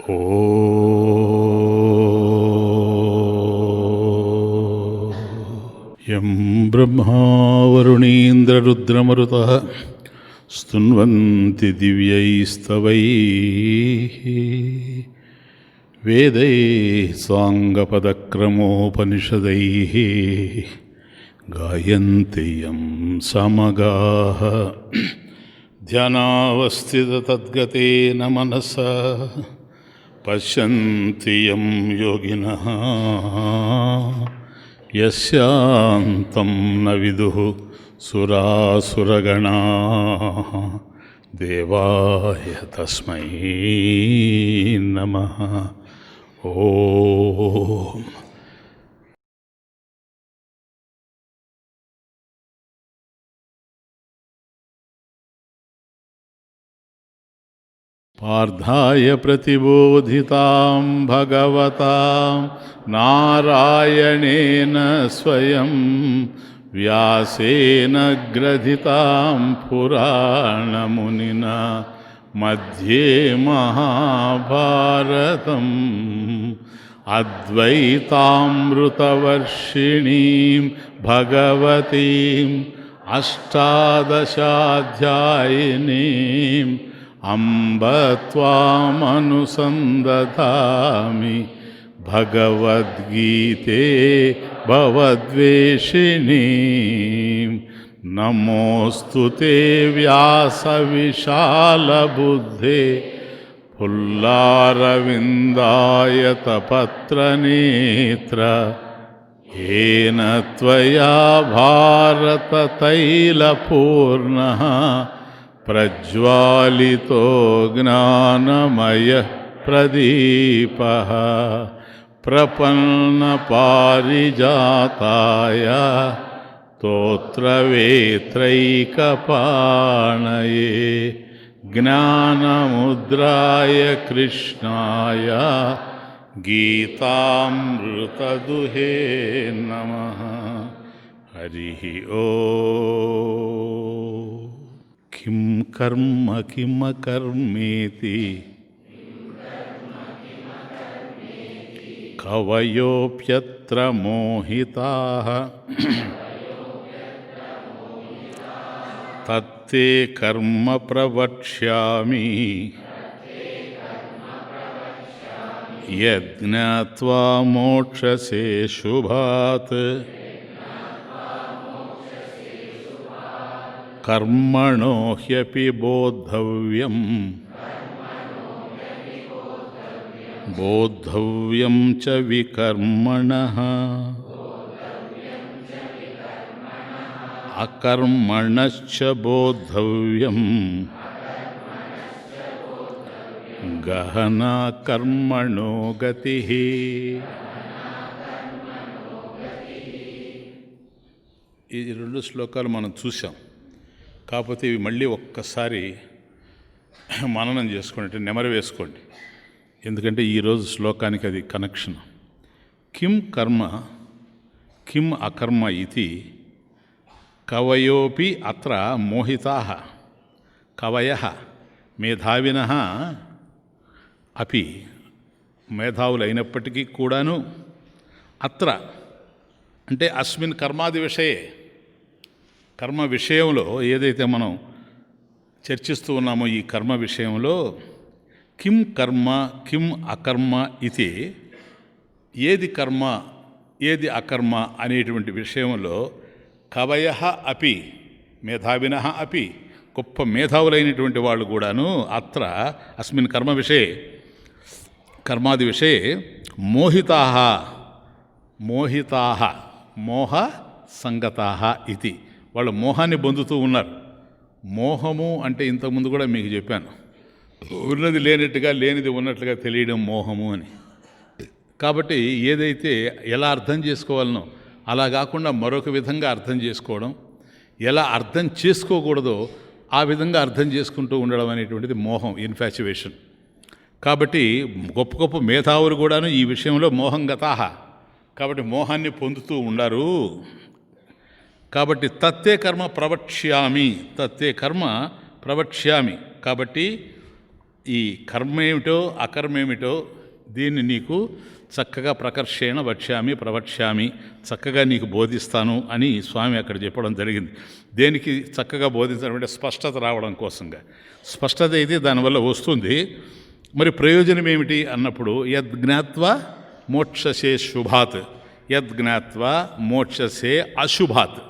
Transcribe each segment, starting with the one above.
యం బ్రహ్మా వరుణీంద్రరుద్రమరుతః స్తున్వంతి దివ్యైస్తవైః వేదైః సాంగపదక్రమోపనిషదైః గాయంతి యం సమగాః ధ్యానావస్థితతద్గతేన మనసా పశ్యంతి యం యోగినః యస్యాంతం న విదుః సురాసురగణాః దేవాయ తస్మై నమః. ఓం పార్థాయ ప్రతిబోధితాం భగవతాం నారాయణేన స్వయం వ్యాసేన గ్రథితాం పురాణమునినా మధ్యే మహాభారతం అద్వైతామృతవర్షిణీం భగవతీం అష్టాదశాధ్యాయినీం అంబ త్వామనుసందధామి భగవద్గీతే భవద్వేషిణీం. నమోऽस्तु వ్యాసవిశాలబుద్ధే పుల్లారవిందాయతపత్రనేత్ర ఏన త్వయా భారతతైలపూర్ణః ప్రజ్వాలితో జ్ఞానమయః ప్రదీపః ప్రపన్నపారిజాతాయ స్తోత్రవేత్రైకపాణయే జ్ఞానముద్రాయ కృష్ణాయ గీతామృతదుహే నమః. హరి ఓం. కిం కర్మ కిమకర్మేతి కవయోప్యత్ర మోహితాః తత్తే కర్మ ప్రవక్ష్యామి యజ్ఞాత్వా మోక్షసే శుభాత్. కర్మణో హ్యపి బోద్ధవ్యం బోద్ధవ్యం చ వికర్మణః అకర్మణశ్చ బోద్ధవ్యం గహనా కర్మణో గతిః. ఈ రెండు శ్లోకాలు మనం చూసాం. కాకపోతే ఇవి మళ్ళీ ఒక్కసారి మననం చేసుకోండి, నెమరు వేసుకోండి. ఎందుకంటే ఈరోజు శ్లోకానికి అది కనెక్షన్. కిం కర్మ కిం అకర్మ ఇది కవయోపి అత్ర మోహితాః. కవయః మేధావినః అపి మేధావులైనప్పటికీ కూడాను అత్ర అంటే అస్మిన్ కర్మాది విషయే కర్మ విషయంలో ఏదైతే మనం చర్చిస్తూ ఉన్నామో ఈ కర్మ విషయంలో కిం కర్మ కిం అకర్మ ఇది ఏది కర్మ ఏది అకర్మ అనేటువంటి విషయంలో కవయః అపి మేధావినః అపి గొప్ప మేధావులైనటువంటి వాళ్ళు కూడాను అత్ర అస్మిన్ కర్మ విషయే కర్మాది విషయే మోహితాః మోహితాః మోహ సంగతాః ఇది వాళ్ళు మోహాన్ని పొందుతూ ఉన్నారు. మోహము అంటే ఇంతకుముందు కూడా మీకు చెప్పాను, ఉన్నది లేనట్టుగా లేనిది ఉన్నట్లుగా తెలియడం మోహము అని. కాబట్టి ఏదైతే ఎలా అర్థం చేసుకోవాలనో అలా కాకుండా మరొక విధంగా అర్థం చేసుకోవడం, ఎలా అర్థం చేసుకోకూడదో ఆ విధంగా అర్థం చేసుకుంటూ ఉండడం అనేటువంటిది మోహం, ఇన్ఫాచ్యువేషన్. కాబట్టి గొప్ప గొప్ప మేధావులు కూడాను ఈ విషయంలో మోహం గతాహ, కాబట్టి మోహాన్ని పొందుతూ ఉండారు. కాబట్టి తత్తే కర్మ ప్రవక్ష్యామి, తత్తే కర్మ ప్రవక్ష్యామి. కాబట్టి ఈ కర్మ ఏమిటో అకర్మేమిటో దీన్ని నీకు చక్కగా ప్రకర్షేణ వక్ష్యామి ప్రవక్ష్యామి, చక్కగా నీకు బోధిస్తాను అని స్వామి అక్కడ చెప్పడం జరిగింది. దేనికి చక్కగా బోధించడం అంటే స్పష్టత రావడం కోసంగా. స్పష్టత అయితే దానివల్ల వస్తుంది. మరి ప్రయోజనం ఏమిటి అన్నప్పుడు యద్జ్ఞాత్వా మోక్షసే శుభాత్, యద్జ్ఞాత్వా మోక్షసే అశుభాత్,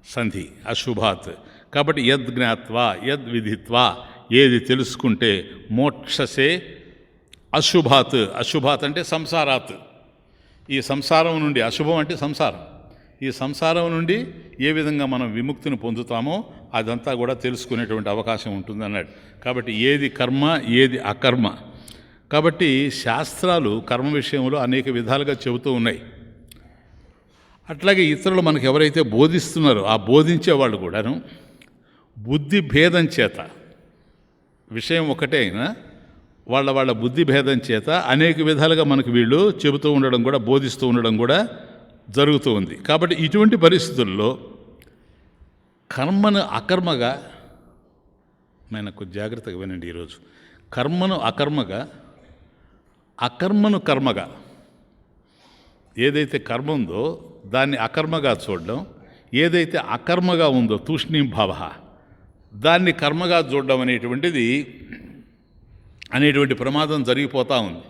సంధి అశుభాత్. కాబట్టి యద్జ్ఞాత్వా యద్విధిత్వా, ఏది తెలుసుకుంటే మోక్షసే అశుభాత్, అశుభాత్ అంటే సంసారాత్, ఈ సంసారం నుండి, అశుభం అంటే సంసారం, ఈ సంసారం నుండి ఏ విధంగా మనం విముక్తిని పొందుతామో అదంతా కూడా తెలుసుకునేటువంటి అవకాశం ఉంటుంది అన్నాడు. కాబట్టి ఏది కర్మ ఏది అకర్మ. కాబట్టి శాస్త్రాలు కర్మ విషయంలో అనేక విధాలుగా చెబుతూ ఉన్నాయి. అట్లాగే ఇతరులు మనకు ఎవరైతే బోధిస్తున్నారో ఆ బోధించేవాళ్ళు కూడాను బుద్ధి భేదం చేత, విషయం ఒకటే అయినా వాళ్ళ బుద్ధి భేదం చేత అనేక విధాలుగా మనకు వీళ్ళు చెబుతూ ఉండడం కూడా, బోధిస్తూ ఉండడం కూడా జరుగుతూ ఉంది. కాబట్టి ఇటువంటి పరిస్థితుల్లో కర్మను అకర్మగా, నాకు జాగ్రత్తగా వినండి ఈరోజు, కర్మను అకర్మగా, అకర్మను కర్మగా, ఏదైతే కర్మ ఉందో దాన్ని అకర్మగా చూడడం, ఏదైతే అకర్మగా ఉందో తూష్ణీం భావ దాన్ని కర్మగా చూడడం అనేటువంటి ప్రమాదం జరిగిపోతూ ఉంది.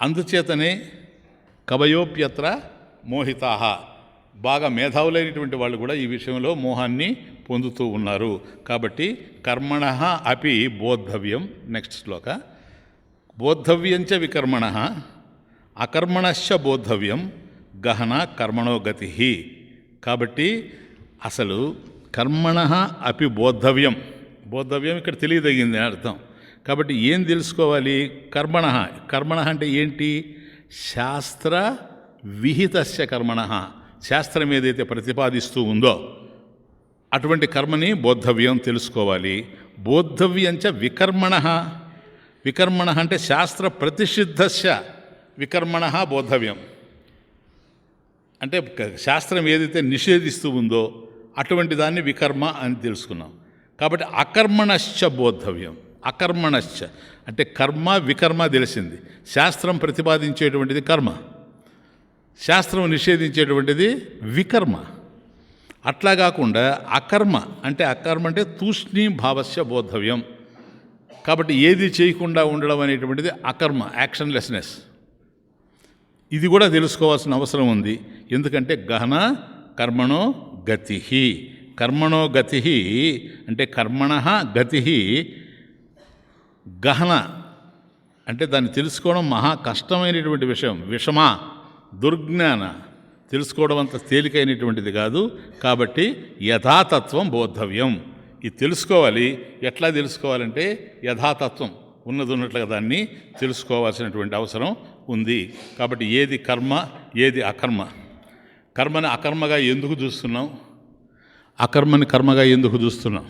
అందుచేతనే కవయోప్యత్ర మోహితాహ, బాగా మేధావులైనటువంటి వాళ్ళు కూడా ఈ విషయంలో మోహాన్ని పొందుతూ ఉన్నారు. కాబట్టి కర్మణః అపి బోద్ధవ్యం, నెక్స్ట్ శ్లోక, బోద్ధవ్యంచ వికర్మణః అకర్మణశ్చ బోద్ధవ్యం గహన కర్మణో గతి. కాబట్టి అసలు కర్మణః అపి బోద్ధవ్యం, బోద్ధవ్యం ఇక్కడ తెలియదగింది అర్థం. కాబట్టి ఏం తెలుసుకోవాలి? కర్మణః, కర్మణః అంటే ఏంటి? శాస్త్ర విహితస్య కర్మణః, శాస్త్రం ఏదైతే ప్రతిపాదిస్తూ ఉందో అటువంటి కర్మని బోద్ధవ్యం తెలుసుకోవాలి. బోద్ధవ్యంచ వికర్మణః, వికర్మణః అంటే శాస్త్ర ప్రతిషిద్ధస్య వికర్మణః బోద్ధవ్యం, అంటే శాస్త్రం ఏదైతే నిషేధిస్తూ ఉందో అటువంటి దాన్ని వికర్మ అని తెలుసుకున్నాం. కాబట్టి అకర్మణశ్చ బోద్ధవ్యం, అకర్మణశ్చ అంటే కర్మ వికర్మ తెలిసింది. శాస్త్రం ప్రతిపాదించేటువంటిది కర్మ, శాస్త్రం నిషేధించేటువంటిది వికర్మ. అట్లా కాకుండా అకర్మ అంటే తూష్ణీం భావస్య బోద్ధవ్యం. కాబట్టి ఏది చేయకుండా ఉండడం అనేటువంటిది అకర్మ, యాక్షన్లెస్నెస్. ఇది కూడా తెలుసుకోవాల్సిన అవసరం ఉంది. ఎందుకంటే గహన కర్మణో గతి, కర్మణో గతి అంటే కర్మణః గతి, గహన అంటే దాన్ని తెలుసుకోవడం మహా కష్టమైనటువంటి విషయం, విషమా దుర్జ్ఞాన, తెలుసుకోవడం అంత తేలికైనటువంటిది కాదు. కాబట్టి యథాతత్వం బోద్ధవ్యం, ఇది తెలుసుకోవాలి. ఎట్లా తెలుసుకోవాలంటే యథాతత్వం ఉన్నట్లుగా దాన్ని తెలుసుకోవాల్సినటువంటి అవసరం ఉంది. కాబట్టి ఏది కర్మ ఏది అకర్మ, కర్మని అకర్మగా ఎందుకు చూస్తున్నాం, అకర్మని కర్మగా ఎందుకు చూస్తున్నాం,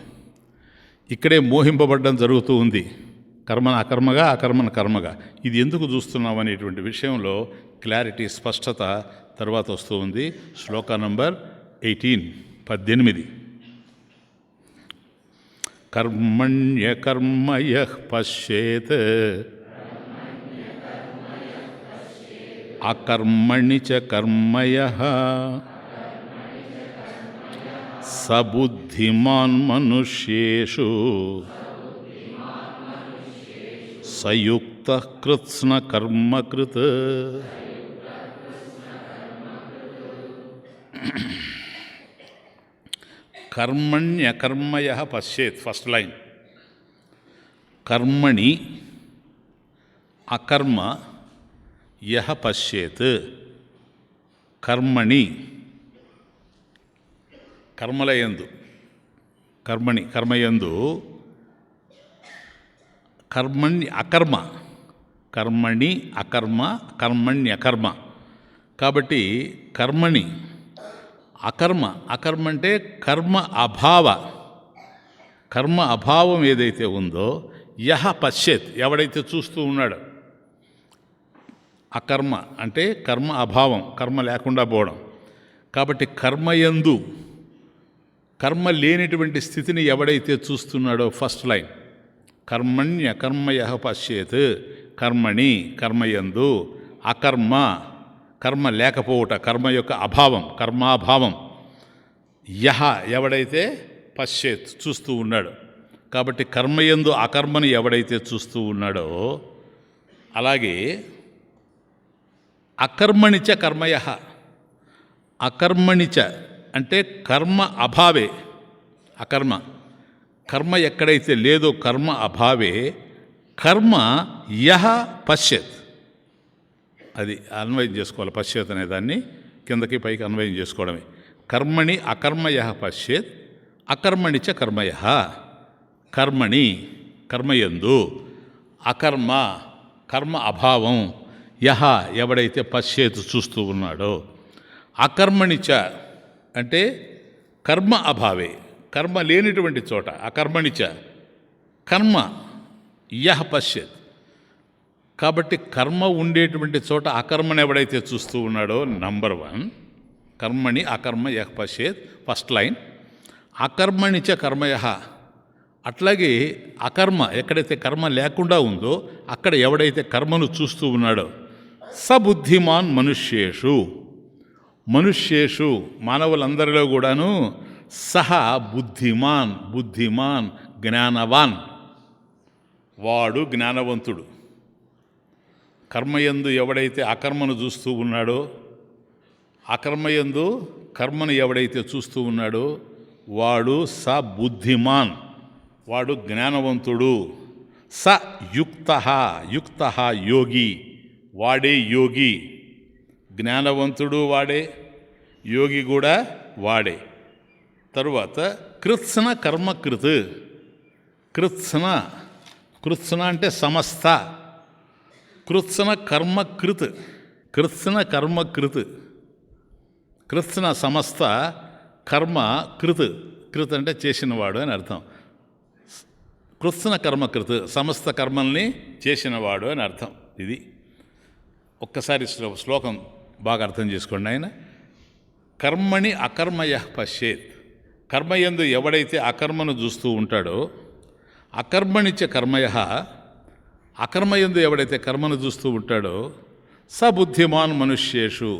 ఇక్కడే మోహింపబడడం జరుగుతూ ఉంది. కర్మను అకర్మగా అకర్మను కర్మగా, ఇది ఎందుకు చూస్తున్నాం అనేటువంటి విషయంలో క్లారిటీ, స్పష్టత తర్వాత వస్తూ ఉంది. శ్లోక నంబర్ 18. కర్మణ్యకర్మయః పశ్యేత్ అకర్మణి చ కర్మయః సబుద్ధిమాన్ మనుష్యేషు సయుక్తః కృత్స్న కర్మకృత్. కర్మణ్యకర్మయః పశ్యేత్, ఫస్ట్ లైన్. కర్మణి అకర్మ యః పశ్యేత్, కర్మణి కర్మలయందు, కర్మణి కర్మయందు, కర్మణ్య అకర్మ, కర్మణి అకర్మ కర్మణ్యకర్మ. కాబట్టి కర్మణి అకర్మ, అకర్మ అంటే కర్మ అభావ, కర్మ అభావం ఏదైతే ఉందో యహ పశ్చేత్, ఎవడైతే చూస్తూ ఉన్నాడో. అకర్మ అంటే కర్మ అభావం, కర్మ లేకుండా పోవడం. కాబట్టి కర్మయందు, కర్మ లేనిటువంటి స్థితిని ఎవడైతే చూస్తున్నాడో, ఫస్ట్ లైన్ కర్మణ్యకర్మయ పశ్యేత్, కర్మణి కర్మయందు, అకర్మ కర్మ లేకపోవుట, కర్మ యొక్క అభావం, కర్మాభావం, యహ ఎవడైతే పశ్చేత్ చూస్తూ ఉన్నాడు. కాబట్టి కర్మయందు అకర్మని ఎవడైతే చూస్తూ ఉన్నాడో, అలాగే అకర్మణిచ కర్మయ, అకర్మణిచ అంటే కర్మ అభావే, అకర్మ కర్మ ఎక్కడైతే లేదో కర్మ అభావే కర్మ యహ పశ్యత్, అది అన్వయం చేసుకోవాలి. పశ్యత్ అనే దాన్ని కిందకి పైకి అన్వయం చేసుకోవడమే. కర్మణి అకర్మయ పశ్యేత్, అకర్మణిచ కర్మయ, కర్మణి కర్మయందు, అకర్మ కర్మ అభావం, యహ ఎవడైతే పశ్యేత్ చూస్తూ ఉన్నాడో, అకర్మణిచ అంటే కర్మ అభావే, కర్మ లేనిటువంటి చోట, అకర్మణిచ కర్మ యహ పశ్యత్. కాబట్టి కర్మ ఉండేటువంటి చోట అకర్మని ఎవడైతే చూస్తూ ఉన్నాడో, నంబర్ 1 కర్మణి అకర్మ యహ పశ్యేత్, ఫస్ట్ లైన్. అకర్మణిచ కర్మయ, అట్లాగే అకర్మ ఎక్కడైతే కర్మ లేకుండా ఉందో అక్కడ ఎవడైతే కర్మను చూస్తూ ఉన్నాడో, సబుద్ధిమాన్ మనుష్యేషు, మనుష్యేషు మానవులందరిలో కూడాను సహ బుద్ధిమాన్, బుద్ధిమాన్ జ్ఞానవాన్, వాడు జ్ఞానవంతుడు. కర్మయందు ఎవడైతే అకర్మను చూస్తూ ఉన్నాడో, అకర్మయందు కర్మను ఎవడైతే చూస్తూ ఉన్నాడో వాడు స బుద్ధిమాన్, వాడు జ్ఞానవంతుడు. స యుక్త, యుక్త యోగి, వాడే యోగి. జ్ఞానవంతుడు వాడే, యోగి కూడా వాడే. తరువాత కృత్స్న కర్మకృత్, కృత్స్న, కృత్స్న అంటే సమస్త, కృత్స్న కర్మకృత్, కృత్స్న కర్మకృత్, కృత్స్న సమస్త, కర్మ కృత్, కృత్ అంటే చేసినవాడు అని అర్థం. కృత్స్న కర్మకృత్ సమస్త కర్మల్ని చేసినవాడు అని అర్థం. ఇది ఒక్కసారి శ్లోకం బాగా అర్థం చేసుకోండి. ఆయన కర్మణి అకర్మయ పశ్యేత్, కర్మయందు ఎవడైతే అకర్మను చూస్తూ ఉంటాడో, అకర్మణిచ కర్మయ, అకర్మయందు ఎవడైతే కర్మను చూస్తూ ఉంటాడో, స బుద్ధిమాన్ మనుష్యేషు,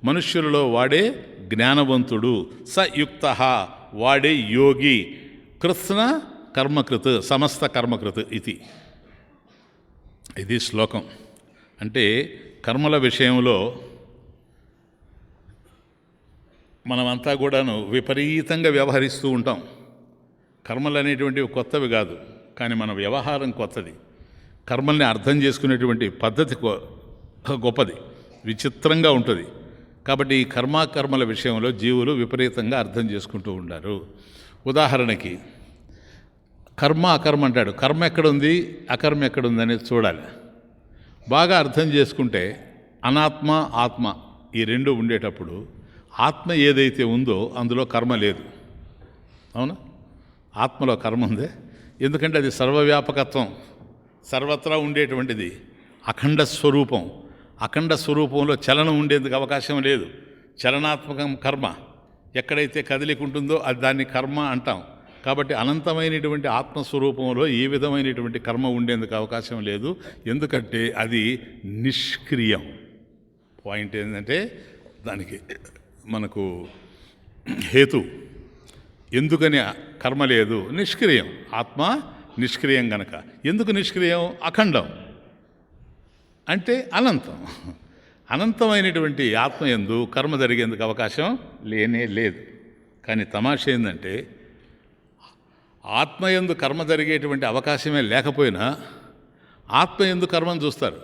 మనుష్యులలో వాడే జ్ఞానవంతుడు. స యుక్త వాడే యోగి. కృత్స్న కర్మకృత్ సమస్త కర్మకృత్ ఇది శ్లోకం. అంటే కర్మల విషయంలో మనమంతా కూడాను విపరీతంగా వ్యవహరిస్తూ ఉంటాం. కర్మలు అనేటువంటివి కొత్తవి కాదు, కానీ మన వ్యవహారం కొత్తది. కర్మల్ని అర్థం చేసుకునేటువంటి పద్ధతి గొప్పది, విచిత్రంగా ఉంటుంది. కాబట్టి ఈ కర్మాకర్మల విషయంలో జీవులు విపరీతంగా అర్థం చేసుకుంటూ ఉంటారు. ఉదాహరణకి కర్మ అకర్మ అంటాడు. కర్మ ఎక్కడుంది, అకర్మ ఎక్కడుంది అనేది చూడాలి. బాగా అర్థం చేసుకుంటే అనాత్మ ఆత్మ ఈ రెండు ఉండేటప్పుడు ఆత్మ ఏదైతే ఉందో అందులో కర్మ లేదు. అవునా? ఆత్మలో కర్మ ఉంది. ఎందుకంటే అది సర్వవ్యాపకత్వం, సర్వత్రా ఉండేటువంటిది, అఖండ స్వరూపం. అఖండ స్వరూపంలో చలనం ఉండేందుకు అవకాశం లేదు. చలనాత్మకం కర్మ. ఎక్కడైతే కదిలిక ఉంటుందో అది దాన్ని కర్మ అంటాం. కాబట్టి అనంతమైనటువంటి ఆత్మస్వరూపంలో ఏ విధమైనటువంటి కర్మ ఉండేందుకు అవకాశం లేదు. ఎందుకంటే అది నిష్క్రియం. పాయింట్ ఏంటంటే దానికి మనకు హేతు ఎందుకని కర్మ లేదు, నిష్క్రియం. ఆత్మ నిష్క్రియం గనక. ఎందుకు నిష్క్రియం? అఖండం అంటే అనంతం. అనంతమైనటువంటి ఆత్మ యందు కర్మ జరిగేందుకు అవకాశం లేనే లేదు. కానీ తమాష ఏంటంటే ఆత్మయందు కర్మ జరిగేటువంటి అవకాశమే లేకపోయినా ఆత్మయందు కర్మను చూస్తారు.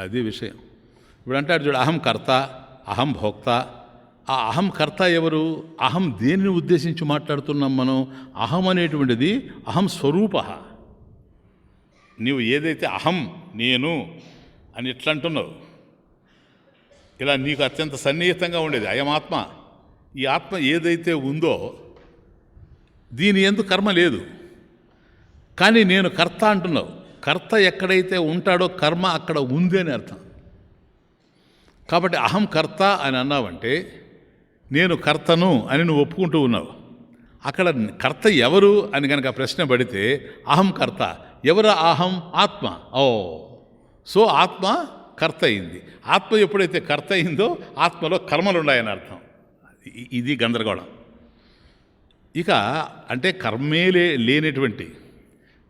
అది విషయం. ఇప్పుడు అంటాడు చూడు, అహం కర్త, అహం భోక్త. ఆ అహం కర్త ఎవరు? అహం దేనిని ఉద్దేశించి మాట్లాడుతున్నాం మనం? అహం అనేటువంటిది అహం స్వరూప. నీవు ఏదైతే అహం నేను అని ఎట్లా అంటున్నావు, ఇలా నీకు అత్యంత సన్నిహితంగా ఉండేది అయమాత్మ. ఈ ఆత్మ ఏదైతే ఉందో దీని యందు కర్మ లేదు, కానీ నేను కర్త అంటున్నావు. కర్త ఎక్కడైతే ఉంటాడో కర్మ అక్కడ ఉంది అని అర్థం. కాబట్టి అహం కర్త అని అన్నావంటే నేను కర్తను అని నువ్వు ఒప్పుకుంటూ ఉన్నావు. అక్కడ కర్త ఎవరు అని కనుక ప్రశ్న పడితే అహం కర్త. ఎవరు అహం? ఆత్మ. ఓ, సో ఆత్మ కర్త అయింది. ఆత్మ ఎప్పుడైతే కర్త అయిందో ఆత్మలో కర్మలు ఉన్నాయని అర్థం. ఇది గందరగోళం. ఇక అంటే కర్మే లేనటువంటి,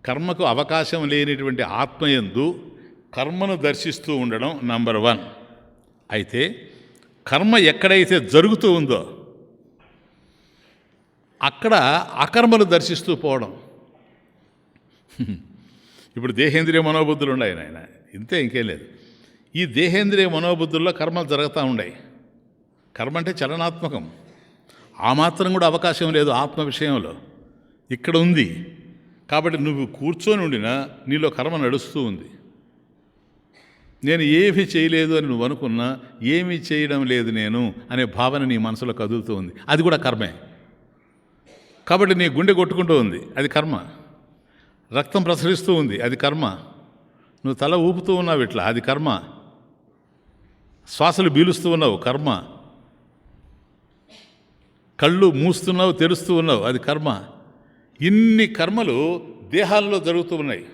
కర్మకు అవకాశం లేనటువంటి ఆత్మయందు కర్మను దర్శిస్తూ ఉండడం నంబర్ 1. అయితే కర్మ ఎక్కడైతే జరుగుతూ ఉందో అక్కడ అకర్మలు దర్శిస్తూ పోవడం. ఇప్పుడు దేహేంద్రియ మనోబుద్ధులు ఉన్నాయి నాయన, ఇంతే, ఇంకేం లేదు. ఈ దేహేంద్రియ మనోబుద్ధుల్లో కర్మలు జరుగుతూ ఉన్నాయి. కర్మ అంటే చలనాత్మకం. ఆ మాత్రం కూడా అవకాశం లేదు ఆత్మ విషయంలో. ఇక్కడ ఉంది కాబట్టి నువ్వు కూర్చొని ఉండినా నీలో కర్మ నడుస్తూ ఉంది. నేను ఏమీ చేయలేదు అని నువ్వు అనుకున్నా, ఏమీ చేయడం లేదు నేను అనే భావన నీ మనసులో కదులుతూ ఉంది, అది కూడా కర్మే. కాబట్టి నీ గుండె కొట్టుకుంటూ ఉంది, అది కర్మ. రక్తం ప్రసరిస్తూ ఉంది, అది కర్మ. నువ్వు తల ఊపుతూ ఉన్నావు ఇట్లా, అది కర్మ. శ్వాసలు పీలుస్తూ ఉన్నావు, కర్మ. కళ్ళు మూస్తున్నావు, తెరుస్తూ ఉన్నావు, అది కర్మ. ఇన్ని కర్మలు దేహాల్లో జరుగుతూ ఉన్నాయి,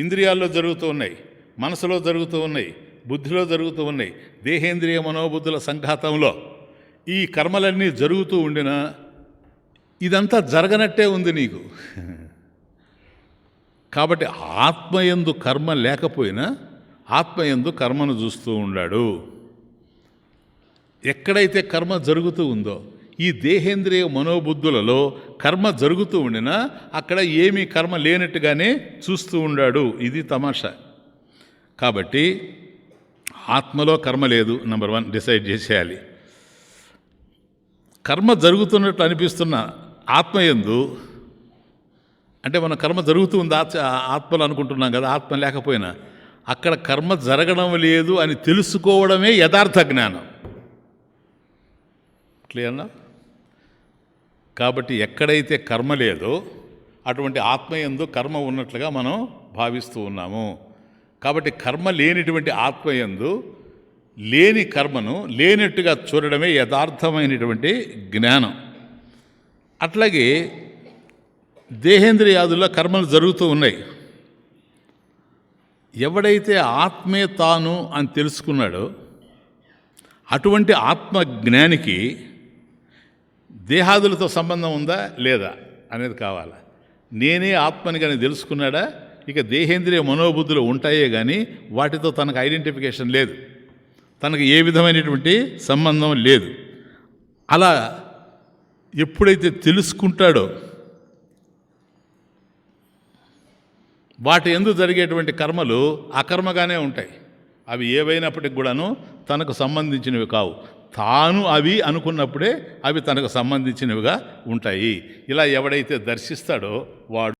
ఇంద్రియాల్లో జరుగుతూ ఉన్నాయి, మనసులో జరుగుతూ ఉన్నాయి, బుద్ధిలో జరుగుతూ ఉన్నాయి. దేహేంద్రియ మనోబుద్ధుల సంఘాతంలో ఈ కర్మలన్నీ జరుగుతూ ఉండినా ఇదంతా జరగనట్టే ఉంది నీకు. కాబట్టి ఆత్మయందు కర్మ లేకపోయినా ఆత్మయందు కర్మను చూస్తూ ఉన్నాడు. ఎక్కడైతే కర్మ జరుగుతూ ఉందో ఈ దేహేంద్రియ మనోబుద్ధులలో కర్మ జరుగుతూ ఉండినా అక్కడ ఏమీ కర్మ లేనట్టుగానే చూస్తూ ఉన్నాడు. ఇది తమాషా. కాబట్టి ఆత్మలో కర్మ లేదు, నంబర్ 1 డిసైడ్ చేసేయాలి. కర్మ జరుగుతున్నట్టు అనిపిస్తున్న ఆత్మయందు, అంటే మన కర్మ జరుగుతూ ఉంది ఆత్మలో అనుకుంటున్నాం కదా, ఆత్మ లేకపోయినా అక్కడ కర్మ జరగడం లేదు అని తెలుసుకోవడమే యథార్థ జ్ఞానం. క్లియర్నా? కాబట్టి ఎక్కడైతే కర్మ లేదో అటువంటి ఆత్మయందు కర్మ ఉన్నట్లుగా మనం భావిస్తూ ఉన్నాము. కాబట్టి కర్మ లేనిటువంటి ఆత్మయందు లేని కర్మను లేనట్టుగా చూడడమే యథార్థమైనటువంటి జ్ఞానం. అట్లాగే దేహేంద్రియాదుల్లో కర్మలు జరుగుతూ ఉన్నాయి. ఎవడైతే ఆత్మే తాను అని తెలుసుకున్నాడో అటువంటి ఆత్మజ్ఞానికి దేహాదులతో సంబంధం ఉందా లేదా అనేది కావాలి. నేనే ఆత్మని కానీ తెలుసుకున్నాడా, ఇక దేహేంద్రియ మనోబుద్ధులు ఉంటాయే కానీ వాటితో తనకు ఐడెంటిఫికేషన్ లేదు, తనకు ఏ విధమైనటువంటి సంబంధం లేదు. అలా ఎప్పుడైతే తెలుసుకుంటాడో వాటి యందు జరిగేటువంటి కర్మలు అకర్మగానే ఉంటాయి. అవి ఏవైనప్పటికి కూడాను తనకు సంబంధించినవి కావు. తాను అవి అనుకున్నప్పుడే అవి తనకు సంబంధించినవిగా ఉంటాయి. ఇలా ఎవడైతే దర్శిస్తాడో వాడు